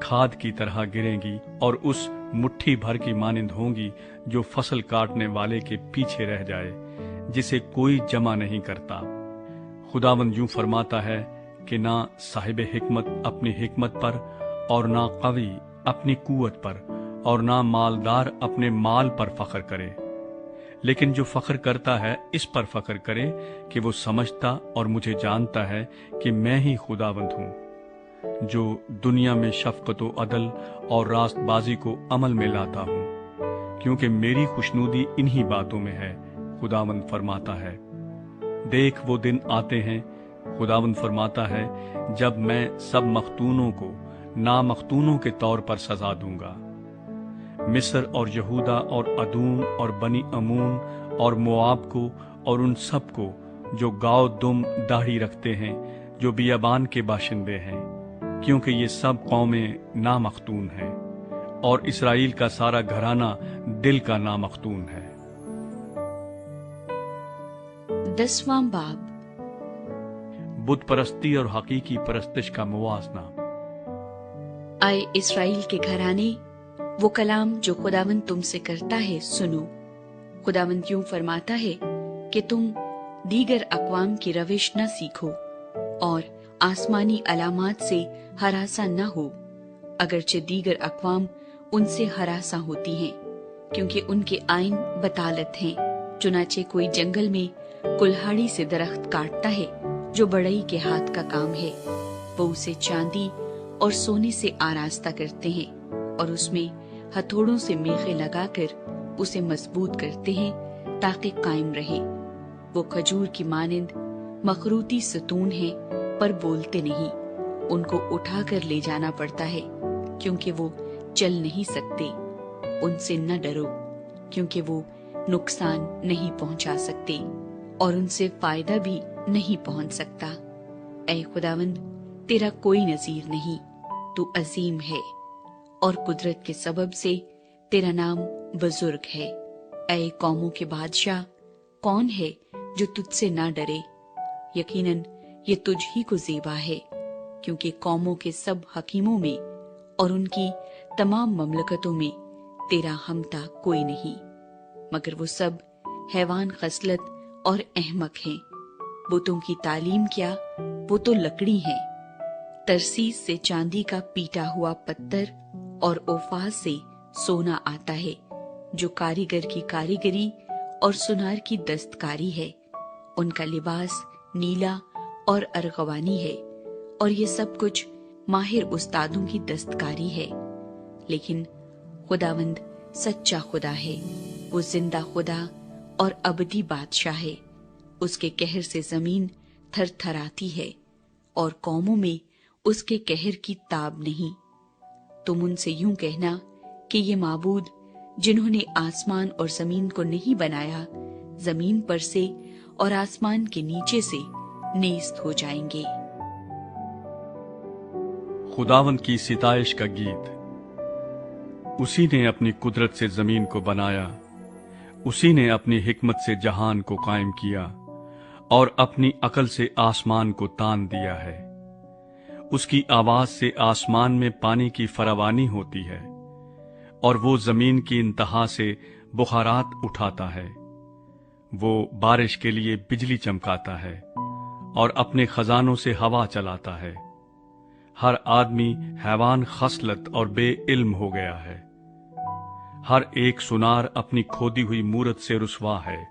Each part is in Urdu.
کھاد کی طرح گریں گی اور اس مٹھی بھر کی مانند ہوں گی جو فصل کاٹنے والے کے پیچھے رہ جائے، جسے کوئی جمع نہیں کرتا۔ خداوند یوں فرماتا ہے کہ نہ صاحب حکمت اپنی حکمت پر، اور نہ قوی اپنی قوت پر، اور نہ مالدار اپنے مال پر فخر کرے، لیکن جو فخر کرتا ہے اس پر فخر کرے کہ وہ سمجھتا اور مجھے جانتا ہے کہ میں ہی خداوند ہوں، جو دنیا میں شفقت و عدل اور راست بازی کو عمل میں لاتا ہوں، کیونکہ میری خوشنودی انہی باتوں میں ہے، خداوند فرماتا ہے۔ دیکھ وہ دن آتے ہیں، خداوند فرماتا ہے، جب میں سب مختونوں کو نامختونوں کے طور پر سزا دوں گا۔ مصر اور یہودا اور ادوم اور بنی امون اور مواب کو اور ان سب کو جو گاؤ دم داڑھی رکھتے ہیں، جو بیابان کے باشندے ہیں، کیونکہ یہ سب قومیں نامختون ہیں، اور اسرائیل کا سارا گھرانہ دل کا نامختون ہے۔ 10واں باب، بت پرستی اور حقیقی پرستش کا موازنہ۔ آئے اسرائیل کے گھرانے، وہ کلام جو خداوند تم سے کرتا ہے سنو۔ خداوند یوں فرماتا ہے کہ تم دیگر اقوام کی روش نہ سیکھو اور آسمانی علامات سے ہراساں نہ ہو، اگرچہ دیگر اقوام ان سے ہراساں ہوتی ہیں، کیونکہ ان کے آئین بطالت ہیں۔ چنانچہ کوئی جنگل میں کلہاڑی سے درخت کاٹتا ہے جو بڑئی کے ہاتھ کا کام ہے، وہ اسے چاندی اور سونے سے آراستہ کرتے ہیں اور اس میں ہتھوڑوں سے میخیں لگا کر اسے مضبوط کرتے ہیں تاکہ قائم رہے۔ وہ کھجور کی مانند مخروطی ستون ہیں پر بولتے نہیں، ان کو اٹھا کر لے جانا پڑتا ہے کیونکہ وہ چل نہیں سکتے۔ ان سے نہ ڈرو کیونکہ وہ نقصان نہیں پہنچا سکتے اور ان سے فائدہ بھی نہیں پہنچ سکتا۔ اے خداوند، تیرا کوئی نظیر نہیں، تو عظیم ہے اور قدرت کے سبب سے تیرا نام بزرگ ہے۔ اے قوموں کے بادشاہ، کون ہے جو تجھ سے نہ ڈرے؟ یقیناً یہ تجھ ہی کو زیبا ہے، کیونکہ قوموں کے سب حکیموں میں اور ان کی تمام مملکتوں میں تیرا ہمتا کوئی نہیں، مگر وہ سب حیوان خصلت اور احمق ہیں۔ بتوں کی تعلیم کیا، وہ تو لکڑی ہیں۔ ترسیس سے چاندی کا پیٹا ہوا پتھر اور اوفاز سے سونا آتا ہے، جو کاریگر کی کاریگری اور سنار کی دستکاری ہے۔ ان کا لباس نیلا اور ارغوانی ہے، اور یہ سب کچھ ماہر استادوں کی دستکاری ہے۔ لیکن خداوند سچا خدا ہے، وہ زندہ خدا اور ابدی بادشاہ ہے۔ اس کے قہر سے زمین تھر تھراتی ہے اور قوموں میں اس کے قہر کی تاب نہیں۔ تم ان سے یوں کہنا کہ یہ معبود جنہوں نے آسمان اور زمین کو نہیں بنایا، زمین پر سے اور آسمان کے نیچے سے نیست ہو جائیں گے۔ خداوند کی ستائش کا گیت۔ اسی نے اپنی قدرت سے زمین کو بنایا، اسی نے اپنی حکمت سے جہان کو قائم کیا اور اپنی عقل سے آسمان کو تان دیا ہے۔ اس کی آواز سے آسمان میں پانی کی فراوانی ہوتی ہے، اور وہ زمین کی انتہا سے بخارات اٹھاتا ہے۔ وہ بارش کے لیے بجلی چمکاتا ہے اور اپنے خزانوں سے ہوا چلاتا ہے۔ ہر آدمی حیوان خصلت اور بے علم ہو گیا ہے۔ ہر ایک سنار اپنی کھودی ہوئی مورت سے رسوا ہے،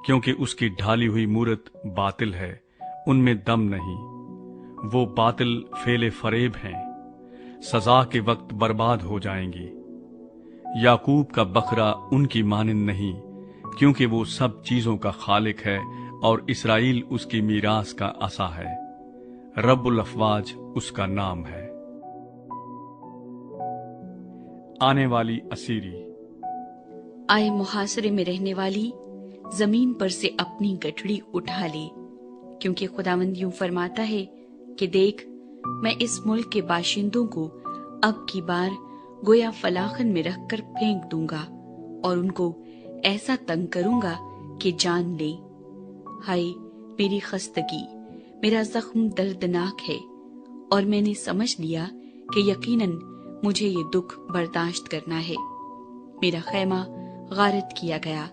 کیونکہ اس کی ڈھالی ہوئی مورت باطل ہے، ان میں دم نہیں۔ وہ باطل فعل فریب ہیں، سزا کے وقت برباد ہو جائیں گی۔ یعقوب کا بکرا ان کی مانند نہیں، کیونکہ وہ سب چیزوں کا خالق ہے، اور اسرائیل اس کی میراث کا عصا ہے۔ رب الافواج اس کا نام ہے۔ آنے والی اسیری۔ آئے محاصرے میں رہنے والی، زمین پر سے اپنی گٹھڑی اٹھا لے، کیونکہ خداوند یوں فرماتا ہے کہ دیکھ، میں اس ملک کے باشندوں کو اب کی بار گویا فلاخن میں رکھ کر پھینک دوں گا اور ان کو ایسا تنگ کروں گا کہ جان لیں۔ ہائے میری خستگی، میرا زخم دردناک ہے، اور میں نے سمجھ لیا کہ یقیناً مجھے یہ دکھ برداشت کرنا ہے۔ میرا خیمہ غارت کیا گیا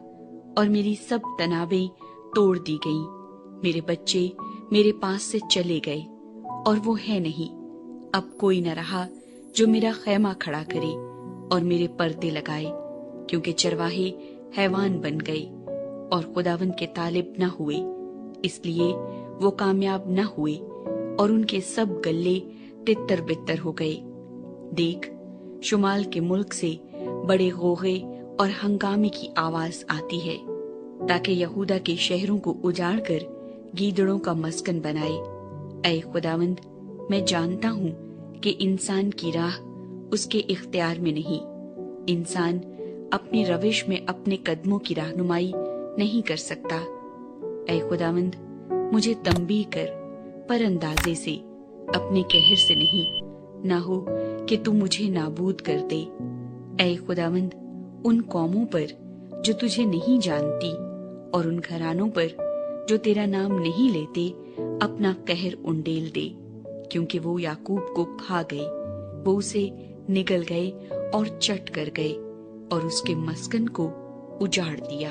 اور میری سب تنابیں توڑ دی گئیں۔ میرے بچے میرے پاس سے چلے گئے اور وہ ہے نہیں۔ اب کوئی نہ رہا جو میرا خیمہ کھڑا کرے اور میرے پردے لگائے، کیونکہ چرواہے حیوان بن گئے اور خداوند کے طالب نہ ہوئے، اس لیے وہ کامیاب نہ ہوئے اور ان کے سب گلے تتر بتر ہو گئے۔ دیکھ، شمال کے ملک سے بڑے غوغے اور ہنگامے کی آواز آتی ہے، تاکہ یہودا کے شہروں کو اجاڑ کر گیدڑوں کا مسکن بنائے۔ اے خداوند، میں جانتا ہوں کہ انسان کی راہ اس کے اختیار میں نہیں۔ انسان اپنی روش میں اپنے قدموں کی رہنمائی نہیں کر سکتا۔ اے خداوند، مجھے تنبیہ کر، پر اندازے سے، اپنے قہر سے نہیں، نہ ہو کہ تو مجھے نابود کر دے۔ اے خداوند، ان قوموں پر جو تجھے نہیں جانتی اور ان گھرانوں پر جو تیرا نام نہیں لیتے اپنا قہر انڈیل دے، کیونکہ وہ یعقوب کو کھا گئے، وہ اسے نگل گئے اور چٹ کر گئے اور اس کے مسکن کو اجاڑ دیا۔